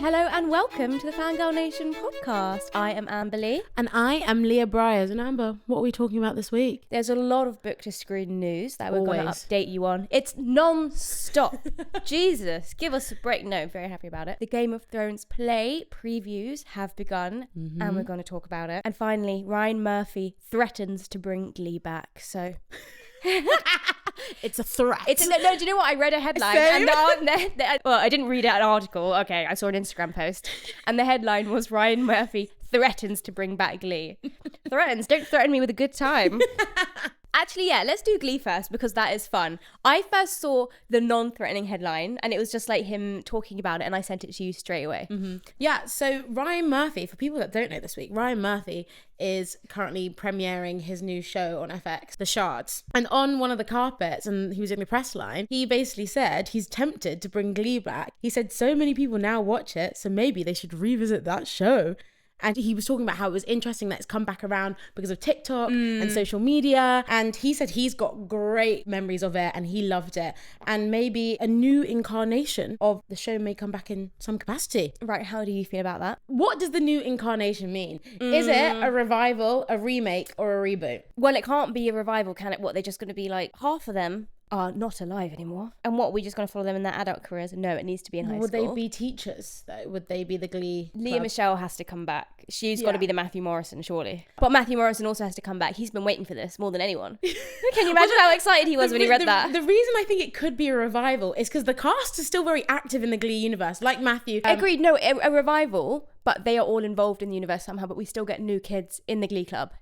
Hello and welcome to the Fangirl Nation podcast. I am Amber Lee. And I am Leah Bryers. And Amber, what are we talking about this week? There's a lot of book to screen news that we're going to Always. update you on. It's non-stop. Jesus, give us a break. No, very happy about it. The Game of Thrones play previews have begun and we're going to talk about it. And finally, Ryan Murphy threatens to bring Glee back. So... It's a threat. No, do you know what? I read a headline. Same. Well, I didn't read an article. Okay, I saw an Instagram post. And the headline was Ryan Murphy threatens to bring back Glee. Threatens? Don't threaten me with a good time. Actually, yeah, let's do Glee first because that is fun. I first saw the non-threatening headline and it was just like him talking about it and I sent it to you straight away. Yeah, so Ryan Murphy, for people that don't know this week, Ryan Murphy is currently premiering his new show on FX, The Shards. And on one of the carpets, and he was in the press line, he basically said he's tempted to bring Glee back. He said so many people now watch it, so maybe they should revisit that show. And he was talking about how it was interesting that it's come back around because of TikTok and social media. And he said he's got great memories of it and he loved it. And maybe a new incarnation of the show may come back in some capacity. Right, how do you feel about that? What does the new incarnation mean? Is it a revival, a remake, or a reboot? Well, it can't be a revival, can it? What, they're just going to be like, half of them are not alive anymore. And what, we're just going to follow them in their adult careers? No, it needs to be in high Would school. they be teachers, though? Would they be the Glee Leah club? Michelle has to come back. She's got to be the Matthew Morrison, surely. But Matthew Morrison also has to come back. He's been waiting for this more than anyone. Can you imagine how excited he was when he read that? The reason I think it could be a revival is because the cast is still very active in the Glee universe, like Matthew. Agreed. No, a revival, but they are all involved in the universe somehow, but we still get new kids in the Glee club.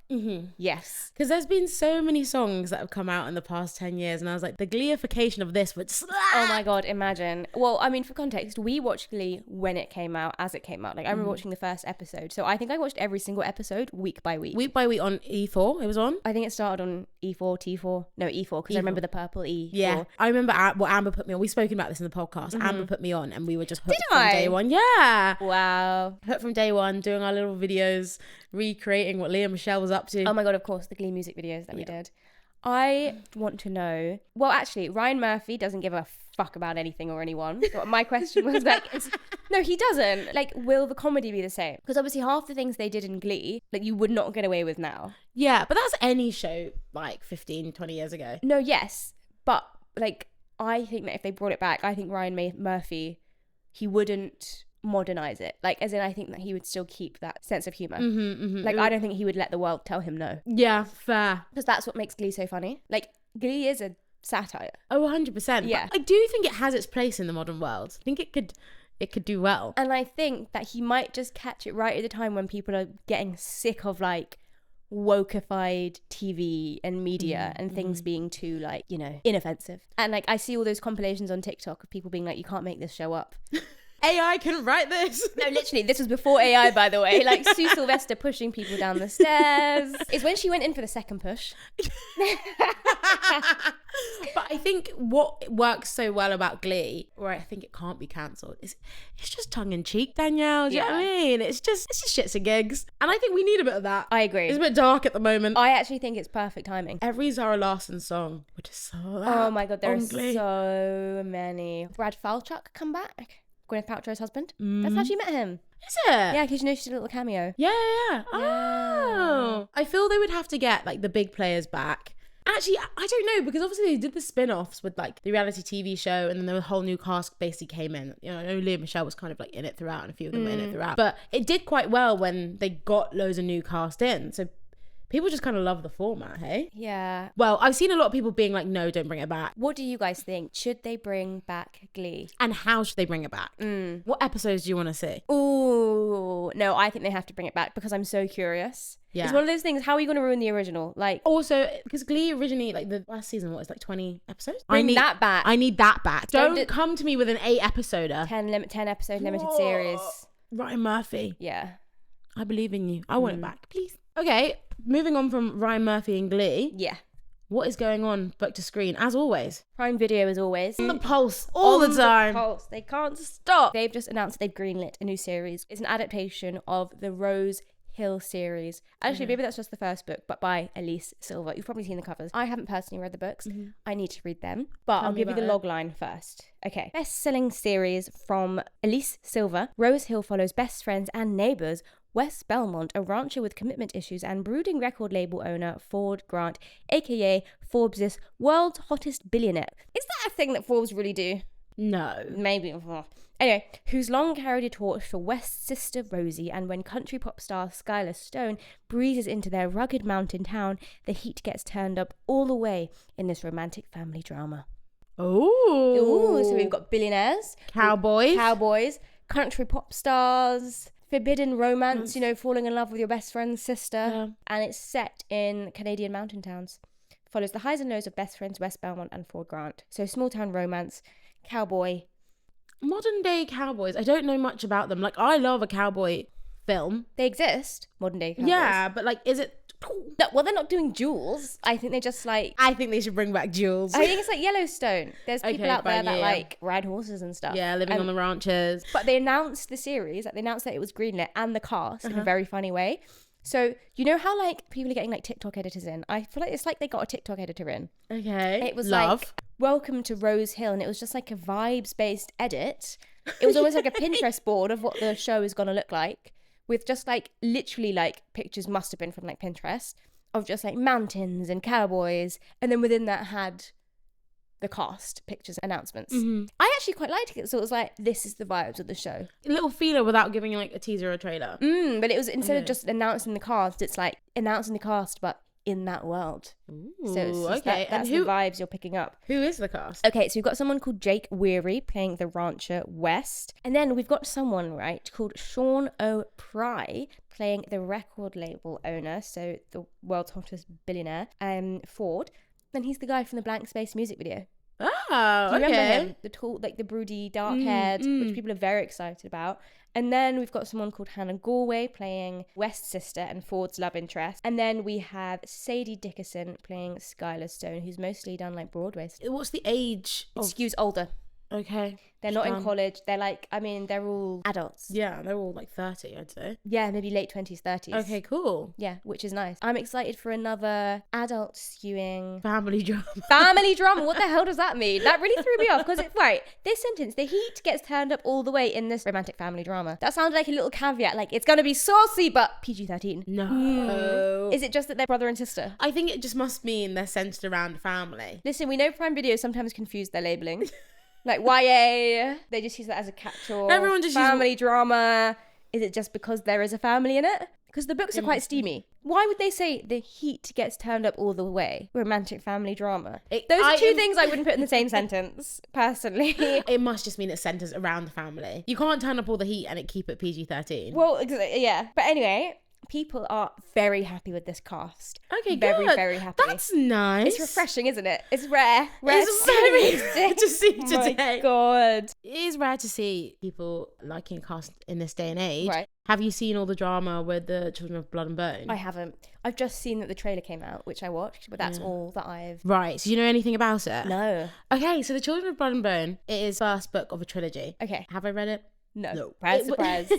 Yes. Because there's been so many songs that have come out in the past 10 years, and I was like, the Gleeification of this would slap. Oh my God, imagine. Well, I mean, for context, we watched Glee when it came out, as it came out. Like, I remember watching the first episode. So I think I watched every single episode week by week. Week by week on E4, it was on? I think it started on E4, T4. No, E4, because I remember the purple E4. Yeah. I remember what Amber put me on. We've spoken about this in the podcast. Amber put me on, and we were just hooked Did from I? day one. Yeah. Wow. Hooked from day one, doing our little videos, recreating what Leah Michelle was up to. Oh my God, of course, the Glee music videos that we did. I want to know, well, actually, Ryan Murphy doesn't give a fuck about anything or anyone. So my question was like, no, he doesn't. Like, will the comedy be the same? Because obviously half the things they did in Glee, like, you would not get away with now. Yeah, but that's any show like 15, 20 years ago. No, yes. But, like, I think that if they brought it back, I think Ryan Murphy, he wouldn't modernize it. Like, as in, I think that he would still keep that sense of humor. Like, I don't think he would let the world tell him no. Yeah, fair. Because that's what makes Glee so funny. Like, Glee is a satire. Oh, 100%. Yeah. But I do think it has its place in the modern world. I think it could do well. And I think that he might just catch it right at the time when people are getting sick of, like, wokeified TV and media and things being too, like, you know, inoffensive. And, like, I see all those compilations on TikTok of people being like, you can't make this show up. AI can write this. No, literally, this was before AI, by the way. Like, Sue Sylvester pushing people down the stairs. It's when she went in for the second push. But I think what works so well about Glee, or I think it can't be cancelled, is it's just tongue in cheek, Danielle. Do you know what I mean? It's just shits and gigs. And I think we need a bit of that. I agree. It's a bit dark at the moment. I actually think it's perfect timing. Every Zara Larsson song, which is so loud. Oh my God, there are on Glee. so many. Brad Falchuk come back. Gwyneth Paltrow's husband. That's how she met him. Is it? Yeah, because you know she did a little cameo. Yeah. Oh. I feel they would have to get like the big players back. Actually, I don't know, because obviously they did the spin-offs with like the reality TV show, and then the whole new cast basically came in. You know, I know Leah Michelle was kind of like in it throughout, and a few of them were in it throughout. But it did quite well when they got loads of new cast in. So people just kind of love the format, hey? Yeah. Well, I've seen a lot of people being like, no, don't bring it back. What do you guys think? Should they bring back Glee? And how should they bring it back? What episodes do you want to see? Ooh, no, I think they have to bring it back because I'm so curious. Yeah. It's one of those things, how are you going to ruin the original? Like, Also, because Glee originally, like the last season, what was like 20 episodes? bring that back. I need that back. Don't Don't come to me with an 8-episoder. 10 episode limited series. Ryan Murphy, Yeah. I believe in you. I want it back, please. Okay, moving on from Ryan Murphy and Glee. Yeah. What is going on book to screen, as always? Prime Video, as always. On the pulse, all the time. Pulse. They can't stop. They've just announced they've greenlit a new series. It's an adaptation of the Rose Hill series. Actually, maybe that's just the first book, but by Elise Silver. You've probably seen the covers. I haven't personally read the books. I need to read them, but I'll give you the log line first. Okay. Best-selling series from Elise Silver. Rose Hill follows best friends and neighbours Wes Belmont, a rancher with commitment issues, and brooding record label owner Ford Grant, aka Forbes' world's hottest billionaire. Is that a thing that Forbes really do? No. Maybe. Anyway, who's long carried a torch for West's sister Rosie, and when country pop star Skylar Stone breezes into their rugged mountain town, the heat gets turned up all the way in this romantic family drama. Ooh. So we've got billionaires, Cowboys, country pop stars, forbidden romance, falling in love with your best friend's sister, and it's set in Canadian mountain towns. Follows the highs and lows of best friends Wes Belmont and Ford Grant. So small town romance, cowboy. Modern day cowboys. I don't know much about them. Like, I love a cowboy film. They exist, modern day cowboys. Yeah, but like, is it? No, well, they're not doing duels. I think they're just like... I think they should bring back duels. I think it's like Yellowstone. There's people out there that like ride horses and stuff. Yeah, living on the ranches. But they announced the series, like they announced that it was greenlit and the cast in a very funny way. So, you know how like people are getting like TikTok editors in? I feel like it's like they got a TikTok editor in. Okay. It was like, welcome to Rose Hill, and it was just like a vibes-based edit. It was almost like a Pinterest board of what the show is going to look like, with just like literally like pictures must have been from like Pinterest of just like mountains and cowboys, and then within that had the cast, pictures, announcements. I actually quite liked it, so it was like, this is the vibes of the show. A little feeler without giving like a teaser or a trailer. But it was, instead of just announcing the cast, it's like announcing the cast, but in that world. Ooh, so it's just okay. that's the vibes you're picking up. Who is the cast? Okay, so we've got someone called Jake Weary playing the rancher West, and then we've got someone, right, called Sean O'Pry playing the record label owner, so the world's hottest billionaire, Ford. Then he's the guy from the Blank Space music video. Oh, Do you okay. remember him? The tall, like the broody, dark-haired, which people are very excited about. And then we've got someone called Hannah Galway playing West's sister and Ford's love interest. And then we have Sadie Dickerson playing Skylar Stone, who's mostly done like Broadway stuff. What's the age? It skews older. Okay. They're not in college. They're like, I mean, they're all adults. Yeah, they're all like 30, I'd say. Yeah, maybe late 20s, 30s. Okay, cool. Yeah, which is nice. I'm excited for another adult skewing Family drama. Family drama. What the hell does that mean? That really threw me off because it's right. This sentence, the heat gets turned up all the way in this romantic family drama. That sounded like a little caveat, like it's gonna be saucy, but PG-13. No. Is it just that they're brother and sister? I think it just must mean they're centered around family. Listen, we know Prime Video sometimes confuse their labeling. Like YA, they just use that as a catch-all. Everyone just family drama. Is it just because there is a family in it? Because the books are quite steamy. Why would they say the heat gets turned up all the way? Romantic family drama. Those are two things I wouldn't put in the same sentence, personally. It must just mean it centers around the family. You can't turn up all the heat and it keep it PG-13. Well, yeah. But anyway, people are very happy with this cast. Okay, very, good. very happy. That's nice. It's refreshing, isn't it? It's rare. It's very rare to see today. Oh my God. It is rare to see people liking a cast in this day and age. Right. Have you seen all the drama with the Children of Blood and Bone? I haven't. I've just seen that the trailer came out, which I watched, but that's all that I've... Right, so you know anything about it? No. Okay, so the Children of Blood and Bone, it is the first book of a trilogy. Okay. Have I read it? No. Surprise.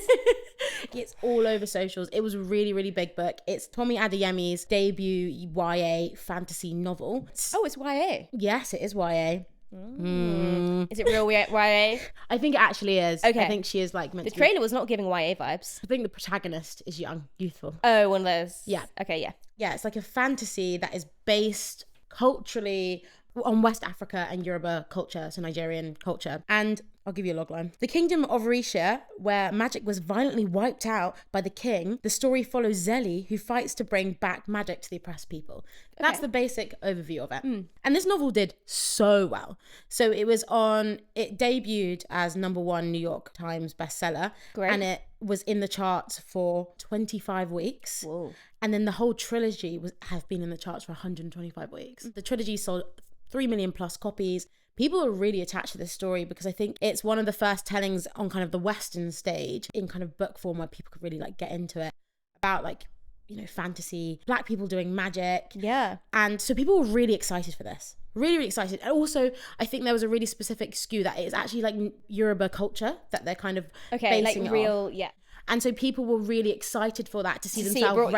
It's all over socials. It was a really, really big book. It's Tommy Adeyemi's debut YA fantasy novel. Oh, it's YA. Yes, it is YA. Is it real YA? I think it actually is. Okay. I think she is like meant The to be. trailer was not giving YA vibes. I think the protagonist is young, youthful. Oh, one of those. Yeah. Okay, yeah. Yeah, it's like a fantasy that is based culturally on West Africa and Yoruba culture, so Nigerian culture. And I'll give you a logline. The kingdom of Orisha, where magic was violently wiped out by the king, the story follows Zeli, who fights to bring back magic to the oppressed people. That's the basic overview of it. And this novel did so well. So it debuted as #1 New York Times bestseller. Great. And it was in the charts for 25 weeks. Whoa. And then the whole trilogy have been in the charts for 125 weeks. The trilogy sold 3 million plus copies. People are really attached to this story because I think it's one of the first tellings on kind of the Western stage in kind of book form where people could really like get into it about like, you know, fantasy, Black people doing magic. Yeah. And so people were really excited for this. Really, really excited. And also, I think there was a really specific skew that it is actually like Yoruba culture that they're kind of basing like it real, off. yeah. And so people were really excited for that, to see To see it themselves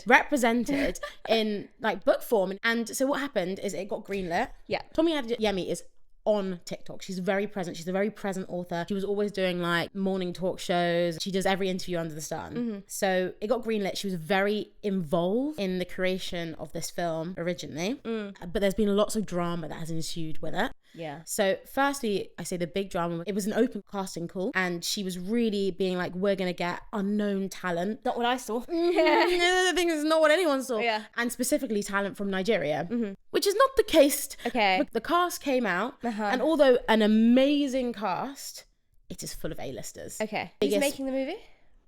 represented in like book form. And so what happened is it got greenlit. Yeah. Tomi Adeyemi is on TikTok. She's very present. She's a very present author. She was always doing like morning talk shows. She does every interview under the sun. So it got greenlit. She was very involved in the creation of this film originally. But there's been lots of drama that has ensued with it. Yeah. So firstly, I say the big drama, it was an open casting call, and she was really being like, we're going to get unknown talent. Not what I saw. I think it's not what anyone saw. Yeah. And specifically talent from Nigeria, which is not the case. Okay. But the cast came out, and although an amazing cast, it is full of A-listers. Okay. Who's making the movie?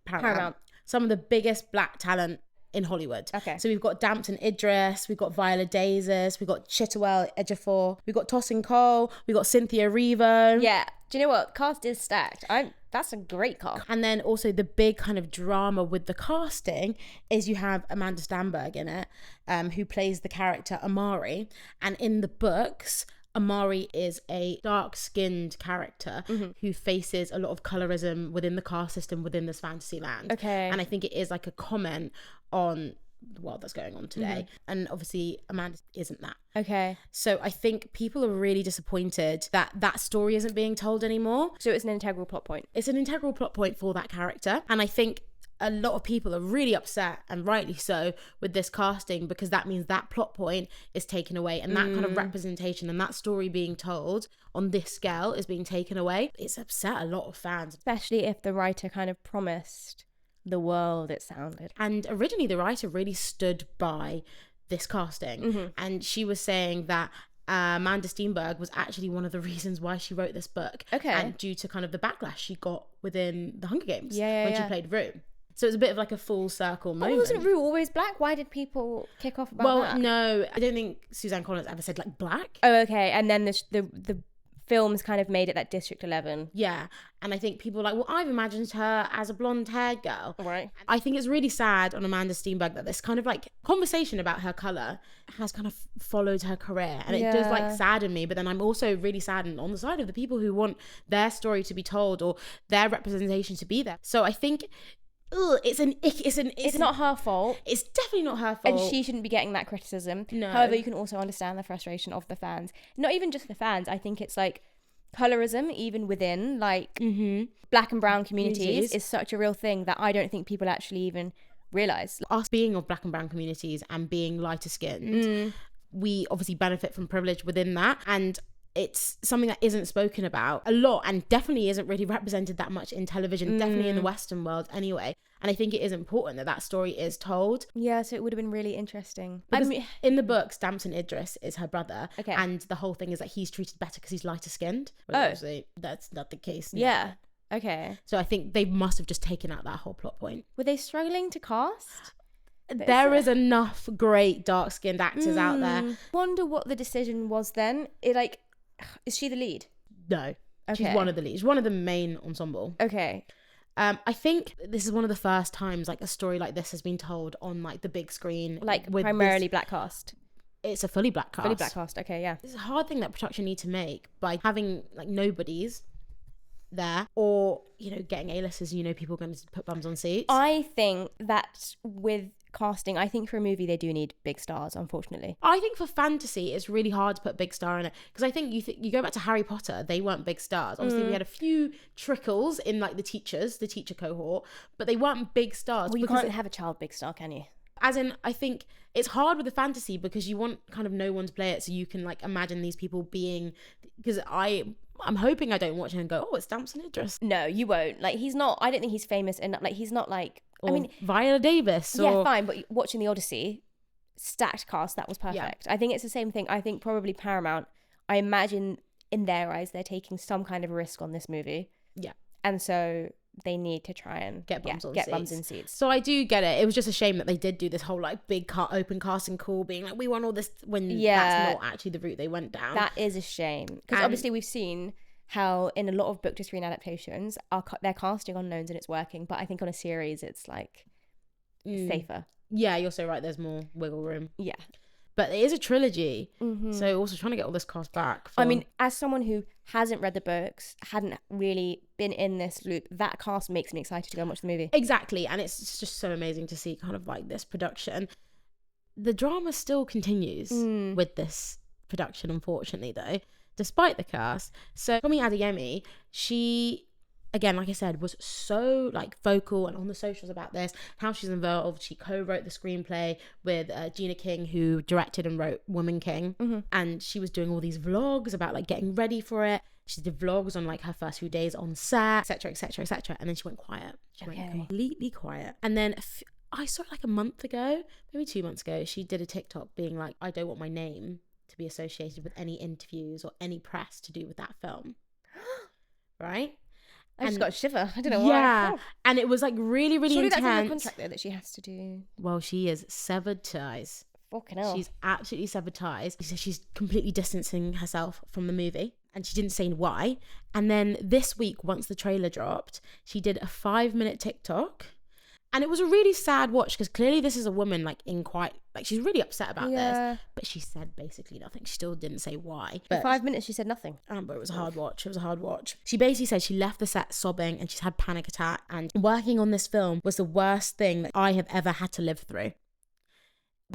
Paramount. Some of the biggest black talent in Hollywood. Okay. So we've got Damson Idris, we've got Viola Davis, we've got Chitowell Ejiofor, we've got Tosin Cole, we've got Cynthia Erivo. Yeah. Do you know what? Cast is stacked. That's a great cast. And then also the big kind of drama with the casting is you have Amanda Stenberg in it, who plays the character Amari. And in the books, Amari is a dark-skinned character who faces a lot of colorism within the caste system within this fantasy land. Okay. And I think it is like a comment on the world that's going on today. And obviously Amanda isn't that. Okay. So I think people are really disappointed that that story isn't being told anymore. So it's an integral plot point. It's an integral plot point for that character. And I think a lot of people are really upset, and rightly so, with this casting, because that means that plot point is taken away, and that kind of representation and that story being told on this scale is being taken away. It's upset a lot of fans. Especially if the writer kind of promised the world, it sounded. And originally the writer really stood by this casting, and she was saying that Amanda Stenberg was actually one of the reasons why she wrote this book. Okay. And due to kind of the backlash she got within the Hunger Games when she played Rue. So it's a bit of like a full circle moment. Wasn't Rue always black? Why did people kick off about that? No, I don't think Suzanne Collins ever said like black. Oh, okay. And then the films kind of made it that District 11. Yeah. And I think people are like, well, I've imagined her as a blonde-haired girl. Right. I think it's really sad on Amanda Stenberg that this kind of like conversation about her colour has kind of followed her career. And it does like sadden me. But then I'm also really saddened on the side of the people who want their story to be told or their representation to be there. So I think it's not her fault. It's definitely not her fault. And she shouldn't be getting that criticism. No. However, you can also understand the frustration of the fans. Not even just the fans. I think it's like colorism, even within like black and brown communities, is such a real thing that I don't think people actually even realise. Us being of black and brown communities and being lighter skinned, we obviously benefit from privilege within that. And it's something that isn't spoken about a lot and definitely isn't really represented that much in television, definitely in the Western world anyway. And I think it is important that that story is told. Yeah, so it would have been really interesting. Because in the books, Damson Idris is her brother. Okay. And the whole thing is that he's treated better because he's lighter skinned. But obviously, that's not the case. Yeah. Okay. So I think they must have just taken out that whole plot point. Were they struggling to cast? There is enough great dark-skinned actors out there. Wonder what the decision was then. Is she the lead? No. Okay. She's one of the leads. One of the main ensemble. Okay. I think this is one of the first times like a story like this has been told on like the big screen. Like with primarily black cast. It's a fully black cast. Fully black cast, okay, yeah. It's a hard thing that production need to make by having like nobodies there, or getting A-listers. People are going to put bums on seats. I think that with casting, I think for a movie they do need big stars, unfortunately. I think for fantasy it's really hard to put big star in it, because I think you go back to Harry Potter, they weren't big stars. Obviously we had a few trickles in like the teacher cohort, but they weren't big stars. Well, you can't have a child big star, can you? As in, I think it's hard with the fantasy because you want kind of no one to play it, so you can like imagine these people being, because I'm hoping I don't watch it and go, oh, it's Damson Idris. No, you won't. Like, he's not, I don't think he's famous enough. Like, he's not like, Or Viola Davis. Yeah, fine. But watching The Odyssey, stacked cast, that was perfect. Yeah. I think it's the same thing. I think probably Paramount, I imagine in their eyes, they're taking some kind of risk on this movie. Yeah. And so they need to try and get bums in seats. seats. So I do get it. It was just a shame that they did do this whole like big open casting call being like, we want all this, when that's not actually the route they went down. That is a shame. Because obviously we've seen how in a lot of book to screen adaptations they're casting unknowns and it's working, but I think on a series it's like safer. Yeah, you're so right, there's more wiggle room. Yeah. But it is a trilogy. So also trying to get all this cast back. I mean, as someone who hasn't read the books, hadn't really been in this loop, that cast makes me excited to go and watch the movie. Exactly. And it's just so amazing to see kind of like this production. The drama still continues with this production, unfortunately, though, despite the cast. So Tommy Adeyemi, she, again, like I said, was so like vocal and on the socials about this, how she's involved. She co-wrote the screenplay with Gina King, who directed and wrote Woman King. And she was doing all these vlogs about like getting ready for it. She did vlogs on like her first few days on set, etc, etc, etc. And then she went quiet. She went completely quiet. And then I saw it like a month ago, maybe 2 months ago, she did a TikTok being like, I don't want my name to be associated with any interviews or any press to do with that film. Right? I just got a shiver. I don't know why. Yeah. And it was like really, really Surely intense. that's in the contract though that she has to do. Well, she is severed ties. Fucking hell. She's absolutely severed ties. She says she's completely distancing herself from the movie. And she didn't say why. And then this week, once the trailer dropped, she did a 5-minute TikTok. And it was a really sad watch because clearly this is a woman like in quite, like she's really upset about this. But she said basically nothing. She still didn't say why. But For 5 minutes she said nothing. But it was a hard watch. It was a hard watch. She basically said she left the set sobbing and she's had panic attack. And working on this film was the worst thing that I have ever had to live through.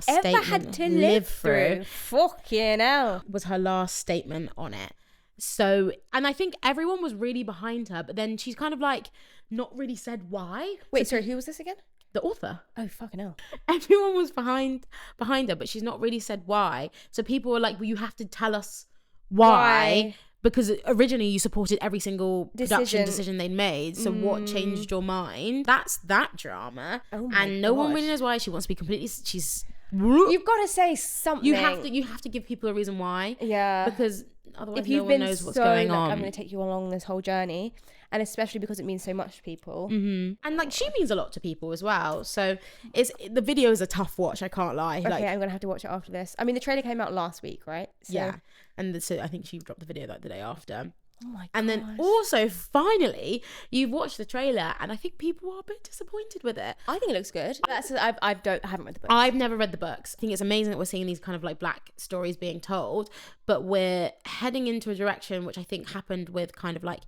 Ever had to live through? Fucking hell. Was her last statement on it. So, and I think everyone was really behind her, but then she's kind of like not really said why. Wait, sorry, who was this again? The author. Oh, fucking hell. Everyone was behind her, but she's not really said why. So people were like, well, you have to tell us why. Because originally you supported every single production decision they'd made. So what changed your mind? That's that drama. Oh my and no one gosh. really knows why. She wants to be completely, she's... You've got to say something. You have to give people a reason why. Yeah. Because otherwise if you've no one been knows what's so, going like, on. I'm going to take you along this whole journey, and especially because it means so much to people. And like she means a lot to people as well. So the video is a tough watch. I can't lie. Okay, like, I'm going to have to watch it after this. I mean, the trailer came out last week, right? So, yeah. And so I think she dropped the video like the day after. Oh my god. And then also finally you've watched the trailer and I think people are a bit disappointed with it. I think it looks good. I haven't read the book. I've never read the books. I think it's amazing that we're seeing these kind of like black stories being told, but we're heading into a direction which I think happened with kind of like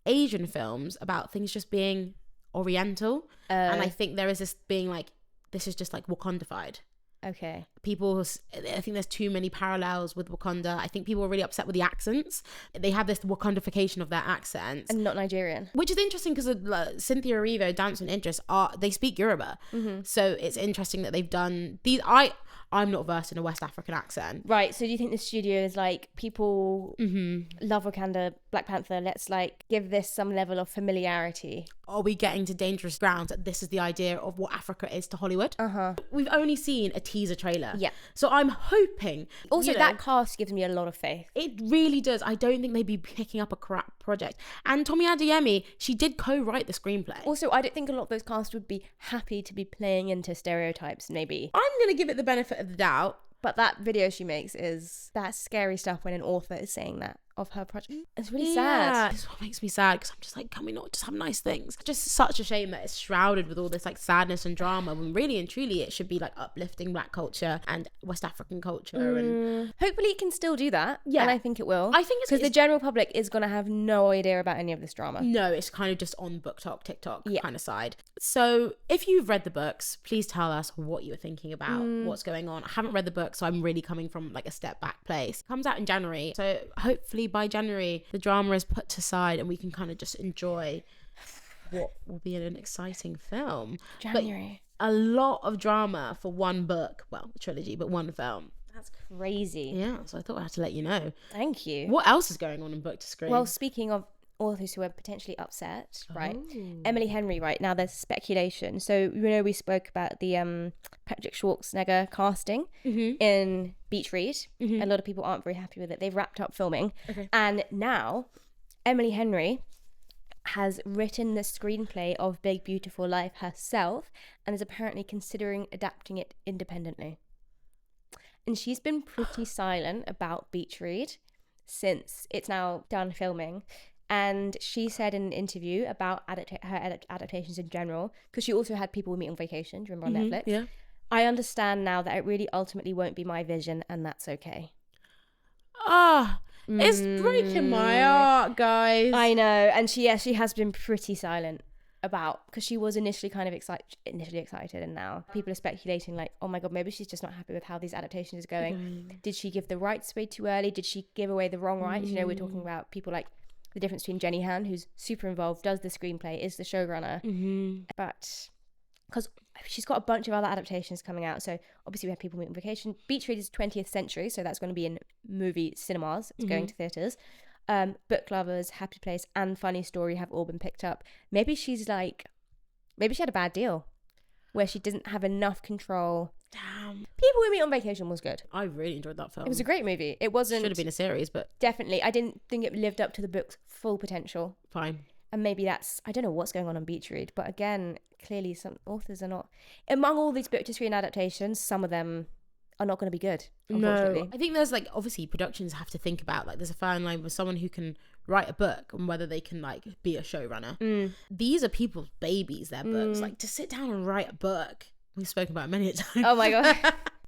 Asian films about things just being oriental. And I think there is this being like, this is just like Wakandified. Okay. I think there's too many parallels with Wakanda. I think people are really upset with the accents. They have this Wakandification of their accents. And not Nigerian. Which is interesting because Cynthia Erivo, Dance and Idris, they speak Yoruba. So it's interesting that they've done these. I'm not versed in a West African accent. Right, so do you think the studio is like, people love Wakanda, Black Panther, let's like give this some level of familiarity? Are we getting to dangerous grounds that this is the idea of what Africa is to Hollywood? We've only seen a teaser trailer. Yeah. So I'm hoping... Also, that cast gives me a lot of faith. It really does. I don't think they'd be picking up a crap project. And Tommy Adeyemi, she did co-write the screenplay. Also, I don't think a lot of those cast would be happy to be playing into stereotypes, maybe. I'm going to give it the benefit of the doubt. But that video she makes is that scary stuff when an author is saying that of her project. It's really sad. It's what makes me sad because I'm just like, can we not just have nice things? Just such a shame that it's shrouded with all this like sadness and drama when really and truly it should be like uplifting black culture and West African culture. And hopefully it can still do that. Yeah. And I think it will. I think it's because the general public is going to have no idea about any of this drama. No, it's kind of just on BookTok, TikTok kind of side. So if you've read the books, please tell us what you were thinking about, what's going on. I haven't read the book, so I'm really coming from like a step back place. It comes out in January. So hopefully by January, the drama is put to side and we can kind of just enjoy what will be an exciting film. January. But a lot of drama for one book. Well, a trilogy, but one film. That's crazy. Yeah, so I thought I had to let you know. Thank you. What else is going on in book to screen? Well, speaking of authors who are potentially upset, right? Emily Henry, right? Now there's speculation. So, you know, we spoke about the Patrick Schwarzenegger casting in Beach Read. A lot of people aren't very happy with it. They've wrapped up filming. And now Emily Henry has written the screenplay of Big Beautiful Life herself and is apparently considering adapting it independently. And she's been pretty silent about Beach Read since it's now done filming. And she said in an interview about her adaptations in general, because she also had People With Me on Vacation, do you remember on Netflix? Yeah. I understand now that it really ultimately won't be my vision, and that's okay. It's breaking my heart, guys. I know, and she has been pretty silent about, because she was initially excited, and now people are speculating like, oh my god, maybe she's just not happy with how these adaptations is going. Did she give the rights way too early? Did she give away the wrong rights? You know, we're talking about people like the difference between Jenny Han, who's super involved, does the screenplay, is the showrunner, but because she's got a bunch of other adaptations coming out. So obviously we have People Meet on Vacation. Beach Read is 20th Century, so that's going to be in movie cinemas. It's going to theatres. Book Lovers, Happy Place, and Funny Story have all been picked up. Maybe she had a bad deal where she didn't have enough control. Damn. People We Meet on Vacation was good. I really enjoyed that film. It was a great movie. It wasn't... Should have been a series, but... Definitely. I didn't think it lived up to the book's full potential. Fine. And maybe that's... I don't know what's going on Beach Read, but again, clearly some authors are not... Among all these book-to-screen adaptations, some of them are not going to be good, unfortunately. No. I think there's like, obviously productions have to think about, like, there's a fine line with someone who can write a book and whether they can like be a showrunner. These are people's babies, their books. Like, to sit down and write a book, we've spoken about it many a time. Oh my god.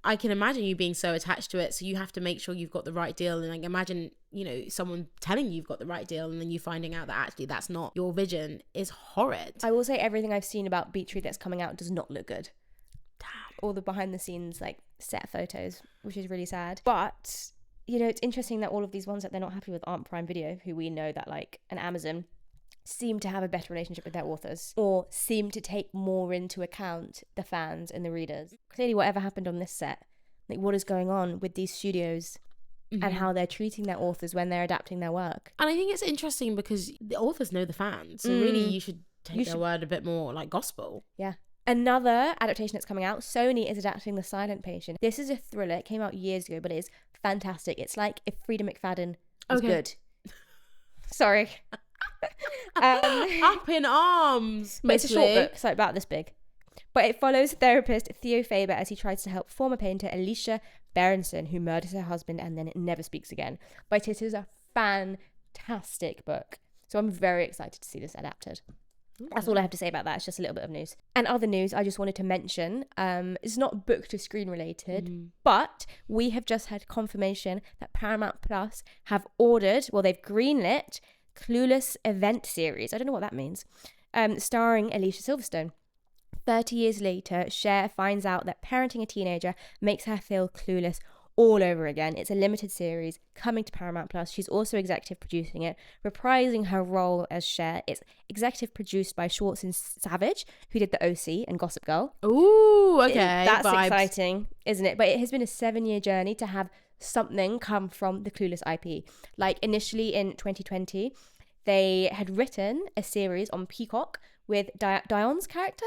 I can imagine you being so attached to it, so you have to make sure you've got the right deal. And like, imagine, you know, someone telling you you've got the right deal and then you finding out that actually that's not your vision is horrid. I will say everything I've seen about Beach Read that's coming out does not look good. Damn. All the behind the scenes like set photos, which is really sad. But you know, it's interesting that all of these ones that they're not happy with aren't Prime Video, who we know that like an Amazon seem to have a better relationship with their authors, or seem to take more into account the fans and the readers. Clearly whatever happened on this set, like what is going on with these studios and how they're treating their authors when they're adapting their work. And I think it's interesting because the authors know the fans, so really you should take their word a bit more like gospel. Yeah. Another adaptation that's coming out, Sony is adapting The Silent Patient. This is a thriller. It came out years ago, but it is fantastic. It's like if Frida McFadden was good. Sorry. Up in arms. But it's a short book, so about this big. But it follows therapist Theo Faber as he tries to help former painter Alicia Berenson, who murders her husband and then never speaks again. But it is a fantastic book. So I'm very excited to see this adapted. That's all I have to say about that. It's just a little bit of news. And other news I just wanted to mention, it's not book to screen related, but we have just had confirmation that Paramount Plus have ordered, well, they've greenlit Clueless event series. I don't know what that means. Starring Alicia Silverstone. 30 years later, Cher finds out that parenting a teenager makes her feel clueless all over again. It's a limited series coming to Paramount Plus. She's also executive producing it, reprising her role as Cher. It's executive produced by Schwartz and Savage, who did The OC and Gossip Girl. Ooh, okay. That's vibes. exciting, isn't it? But it has been a 7-year journey to have something come from the Clueless IP. Like initially in 2020, they had written a series on Peacock with Dion's character,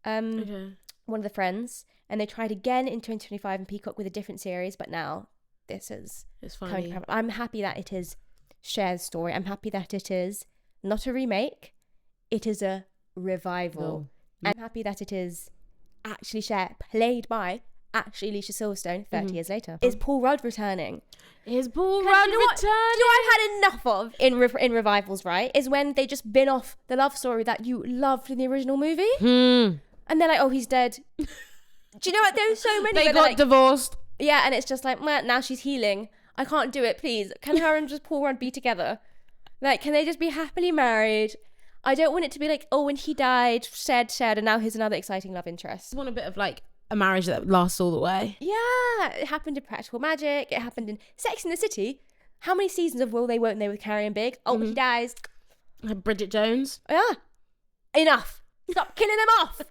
one of the friends. And they tried again in 2025 in Peacock with a different series, but now this is... It's funny. I'm happy that it is Cher's story. I'm happy that it is not a remake. It is a revival. I'm happy that it is actually Cher, played by actually Alicia Silverstone 30 years later. Is Paul Rudd returning? Is Paul Rudd returning? Do you know what I've had enough of in revivals, right? Is when they just bin off the love story that you loved in the original movie. And they're like, oh, he's dead. Do you know what? There's so many. They got divorced. Yeah, and it's just like, now she's healing. I can't do it, please. Can her and just Paul Rudd be together? Like, can they just be happily married? I don't want it to be like, oh, when he died, shared, and now here's another exciting love interest. I want a bit of like a marriage that lasts all the way. Yeah, it happened in Practical Magic. It happened in Sex and the City. How many seasons of Will They, Won't They with Carrie and Big? Oh, he dies. Bridget Jones. Yeah. Enough. Stop killing them off.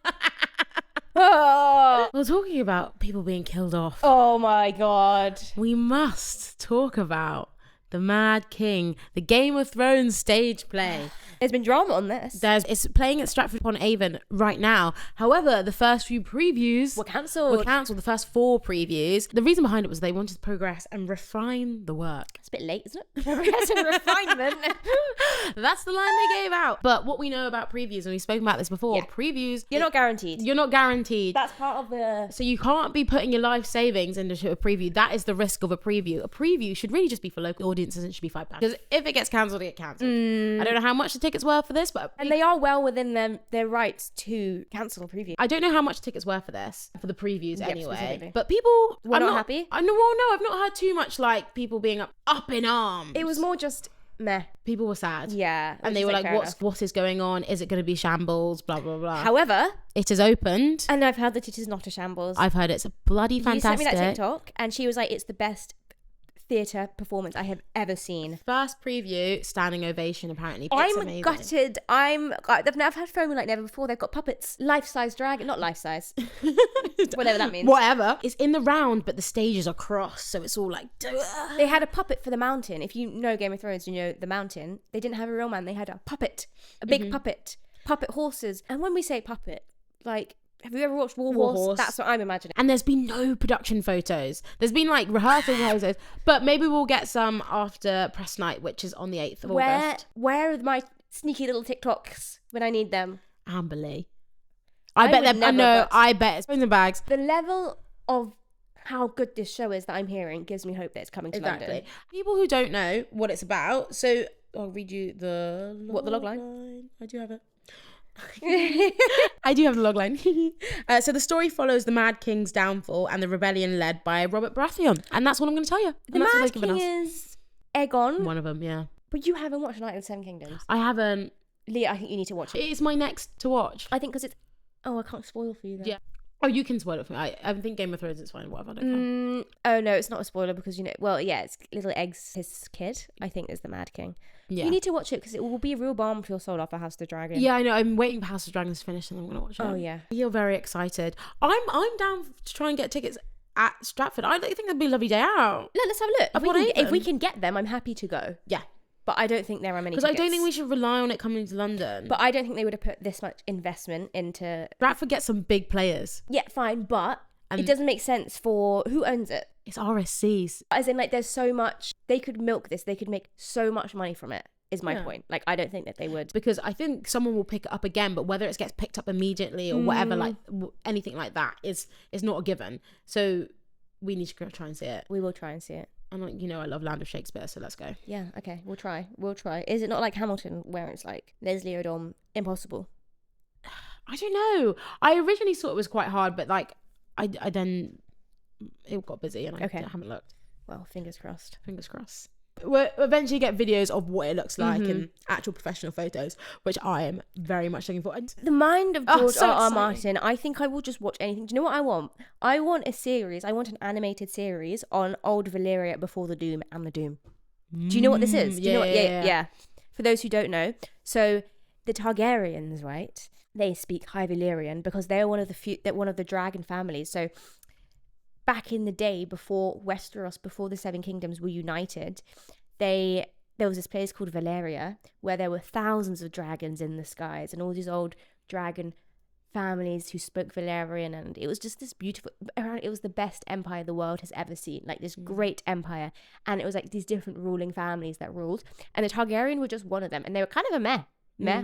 Oh. We're talking about people being killed off. Oh my God. We must talk about the Mad King, the Game of Thrones stage play. There's been drama on this. It's playing at Stratford-upon-Avon right now. However, the first few previews were cancelled. The first 4 previews. The reason behind it was they wanted to progress and refine the work. It's a bit late, isn't it? Progress and refinement. That's the line they gave out. But what we know about previews, and we've spoken about this before, previews... You're not guaranteed. You're not guaranteed. That's part of the... So you can't be putting your life savings into a preview. That is the risk of a preview. A preview should really just be for local audiences, it should be £5. Because if it gets cancelled, it gets cancelled. I don't know how much the tickets were for this, but And they are well within their rights to cancel a preview. I don't know how much tickets were for this, for the previews anyway. Specifically. But people Were I'm not happy? I know. Well, no, I've not heard too much like people being up in arms. It was more just meh. People were sad. Yeah. And they were like, what is going on? Is it going to be shambles? Blah, blah, blah. However, it is opened. and I've heard that it is not a shambles. I've heard it's a bloody fantastic. You sent me that TikTok, and she was like, it's the best theatre performance I have ever seen. First preview, standing ovation apparently. It's I'm amazing. gutted. I've never had FOMO like never before. They've got puppets. Life-size drag. Not life-size. Whatever that means. Whatever. It's in the round, but the stages are crossed, so it's all like... They had a puppet for the mountain. If you know Game of Thrones, you know the mountain. They didn't have a real man. They had a puppet. A big puppet. Puppet horses. And when we say puppet, like... Have you ever watched War Horse? That's what I'm imagining. And there's been no production photos. There's been like rehearsal photos, but maybe we'll get some after press night, which is on the 8th of August. Where are my sneaky little TikToks when I need them? Amber Lee. I bet it's phones and bags. The level of how good this show is that I'm hearing gives me hope that it's coming to London. People who don't know what it's about, so I'll read you the logline? I do have it. I do have the logline. So the story follows the Mad King's downfall and the rebellion led by Robert Baratheon, and that's what I'm going to tell you. The Mad King is Aegon. One of them, yeah. But you haven't watched Night of the Seven Kingdoms. I haven't. Leah, I think you need to watch it. It is my next to watch. I think because it's... Oh, I can't spoil for you then. Yeah. Oh, you can spoil it for me. I think Game of Thrones is fine. Whatever. I don't care. Oh no, it's not a spoiler because you know. Well, yeah, it's Little Eggs, his kid. I think is the Mad King. Yeah. You need to watch it because it will be a real balm for your soul after House of the Dragon. Yeah, I know. I'm waiting for House of the Dragons to finish and I'm gonna watch it. Oh yeah. You're very excited. I'm down to try and get tickets at Stratford. I think that'd be a lovely day out. Let's have a look. If we can get them, I'm happy to go. Yeah. But I don't think there are many. Because I don't think we should rely on it coming to London. But I don't think they would have put this much investment into... Stratford gets some big players. Yeah, fine, but it doesn't make sense for... Who owns it? It's RSC's. As in, like, there's so much... They could milk this. They could make so much money from it, is my point. Like, I don't think that they would. Because I think someone will pick it up again, but whether it gets picked up immediately or whatever, like, anything like that is not a given. So we need to go try and see it. We will try and see it. And like, you know, I love Land of Shakespeare, so let's go. Yeah, okay, we'll try. Is it not like Hamilton, where it's like Leslie Odom, impossible? I don't know. I originally thought it was quite hard, but like, I then it got busy and I haven't looked. Well, fingers crossed. Fingers crossed. We'll eventually get videos of what it looks like and actual professional photos, which I am very much looking for. The mind of George R.R. Martin, I think I will just watch anything. Do you know what I want? I want a series. I want an animated series on old Valyria before the Doom and the Doom. Do you know what this is? Do you know what? Yeah. For those who don't know, so the Targaryens, right? They speak High Valyrian because they're one of the dragon families. So back in the day, before Westeros, before the Seven Kingdoms were united, there was this place called Valyria where there were thousands of dragons in the skies and all these old dragon families who spoke Valyrian, and it was just this beautiful... It was the best empire the world has ever seen, like this great empire, and it was like these different ruling families that ruled, and the Targaryen were just one of them, and they were kind of a meh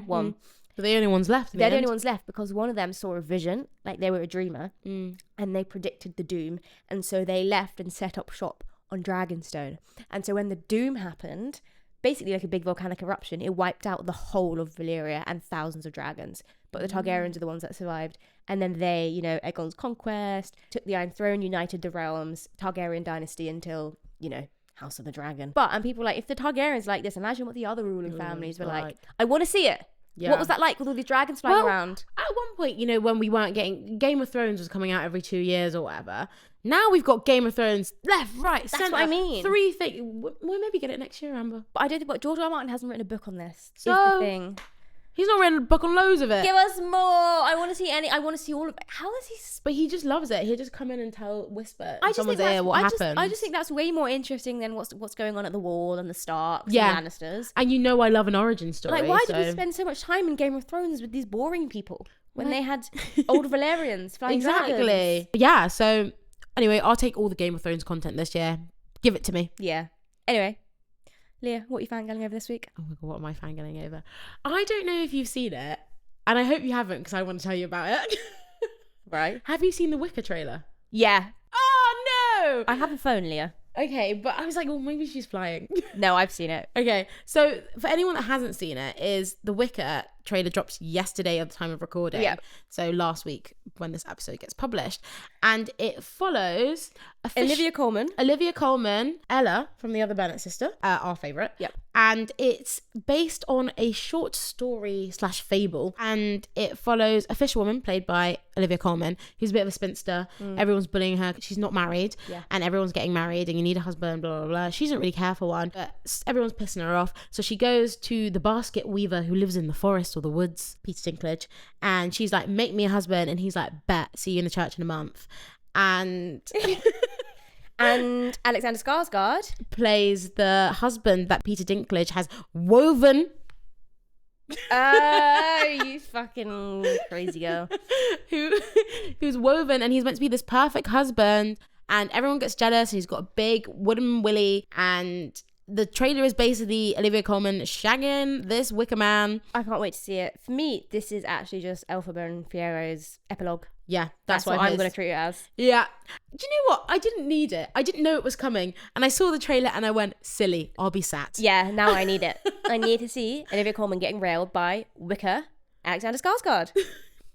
one. But they're the only ones left. They're the only ones left because one of them saw a vision, like they were a dreamer, and they predicted the Doom. And so they left and set up shop on Dragonstone. And so when the Doom happened, basically like a big volcanic eruption, it wiped out the whole of Valyria and thousands of dragons. But the Targaryens are the ones that survived. And then they, you know, Aegon's conquest, took the Iron Throne, united the realms, Targaryen dynasty until, you know, House of the Dragon. And people like, if the Targaryens like this, imagine what the other ruling families were like. I want to see it. Yeah. What was that like with all these dragons flying around? At one point, you know, when we weren't getting... Game of Thrones was coming out every 2 years or whatever. Now we've got Game of Thrones left, right, centre. That's what I mean. 3 things. We'll maybe get it next year, Amber. But I don't think... But George R. R. Martin hasn't written a book on this. So, is the thing. He's not written a book on loads of it. Give us more. I want to see all of it. How is he... But he just loves it. He'll just come in and whisper in someone's ear happened. I just think that's way more interesting than what's going on at the Wall and the Starks and the Lannisters. And you know I love an origin story. Like, why did we spend so much time in Game of Thrones with these boring people when they had old Valyrians flying dragons? Yeah, so anyway, I'll take all the Game of Thrones content this year. Give it to me. Yeah. Anyway. Leah, what are you fangirling over this week? Oh my god, what am I fangirling over? I don't know if you've seen it, and I hope you haven't because I want to tell you about it. Right. Have you seen the Wicker trailer? Yeah. Oh no! I have a phone, Leah. Okay, but I was like, well, maybe she's flying. No, I've seen it. Okay, so for anyone that hasn't seen it, is the Wicker trailer dropped yesterday at the time of recording. Yeah. So last week when this episode gets published, and it follows Olivia Colman, Ella from the other Bennett sister, our favorite. Yep. And it's based on a short story / fable, and it follows a fisherwoman played by Olivia Colman, who's a bit of a spinster. Everyone's bullying her. She's not married, and everyone's getting married, and you need a husband. Blah blah blah. She doesn't really care for one, but everyone's pissing her off. So she goes to the basket weaver who lives in the forest or the woods, Peter Dinklage, and she's like, "Make me a husband," and he's like, "Bet. See you in the church in a month." And and Alexander Skarsgård plays the husband that Peter Dinklage has woven. Oh, you fucking crazy girl. Who's woven, and he's meant to be this perfect husband, and everyone gets jealous, and he's got a big wooden willy, and the trailer is basically Olivia Colman shagging this Wicker Man. I can't wait to see it. For me, this is actually just Elphaba and Fiero's epilogue. Yeah, That's what I'm going to treat it as. Yeah. Do you know what? I didn't need it. I didn't know it was coming. And I saw the trailer and I went, silly, I'll be sat. Yeah, now I need it. I need to see Olivia Colman getting railed by Wicker Alexander Skarsgård.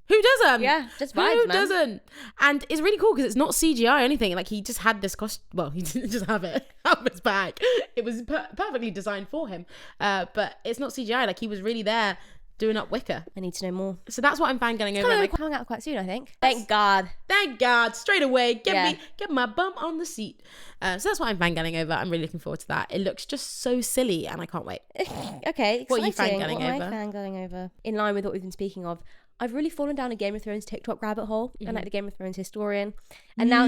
Who doesn't? Yeah, just vibes, Who man. doesn't? And it's really cool because it's not CGI or anything. Like, he just had this well, he didn't just have it up his back. It was perfectly designed for him. But it's not CGI. Like, he was really there doing up Wicker. I need to know more. So that's what I'm fangirling over. Coming out quite soon, I think. Thank God. Thank God. Straight away. Get my bum on the seat. So that's what I'm fangirling over. I'm really looking forward to that. It looks just so silly and I can't wait. Okay, exciting. What are you fangirling What over? am I fangirling over? In line with what we've been speaking of, I've really fallen down a Game of Thrones TikTok rabbit hole. I'm like the Game of Thrones historian. And now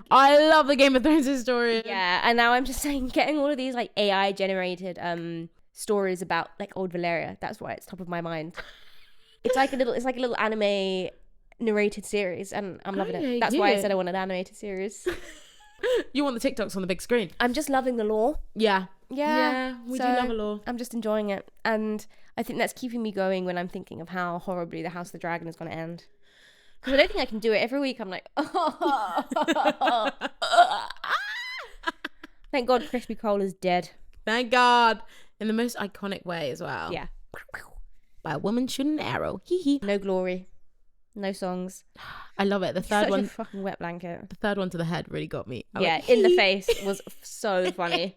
I love the Game of Thrones historian. Yeah, and now I'm just saying, getting all of these like AI generated stories about like old Valeria. That's why it's top of my mind. It's like a little anime narrated series, and I'm loving it. That's why I said I want an animated series. You want the TikToks on the big screen? I'm just loving the lore. Yeah. Yeah, we do love a lore. I'm just enjoying it, and I think that's keeping me going when I'm thinking of how horribly the House of the Dragon is going to end. Because I don't think I can do it. Every week I'm like, oh. Thank God Crispy Cole is dead. Thank God. In the most iconic way as well. Yeah. By a woman shooting an arrow. Hee hee. No glory. No songs. I love it. The third Such one. a fucking wet blanket. The third one to the head really got me. Yeah, in the face was so funny.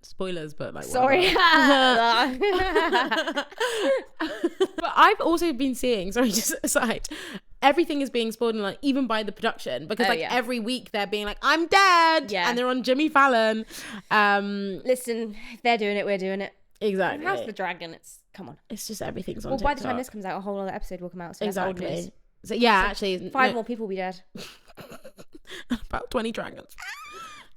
Spoilers, but like. Sorry. But I've also been seeing. Sorry, just aside. Everything is being spoiled, like even by the production, because every week they're being like, "I'm dead," and they're on Jimmy Fallon. Listen, if they're doing it, we're doing it. Exactly. House of the Dragon. Come on. It's just everything's on. Well, TikTok. by the time this comes out, a whole other episode will come out. So exactly. That's old news. So yeah, actually, 5 more people will be dead. About 20 dragons.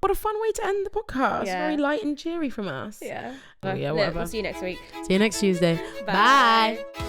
What a fun way to end the podcast. Yeah. Very light and cheery from us. Yeah. Oh, yeah, whatever. We'll see you next week. See you next Tuesday. Bye. Bye.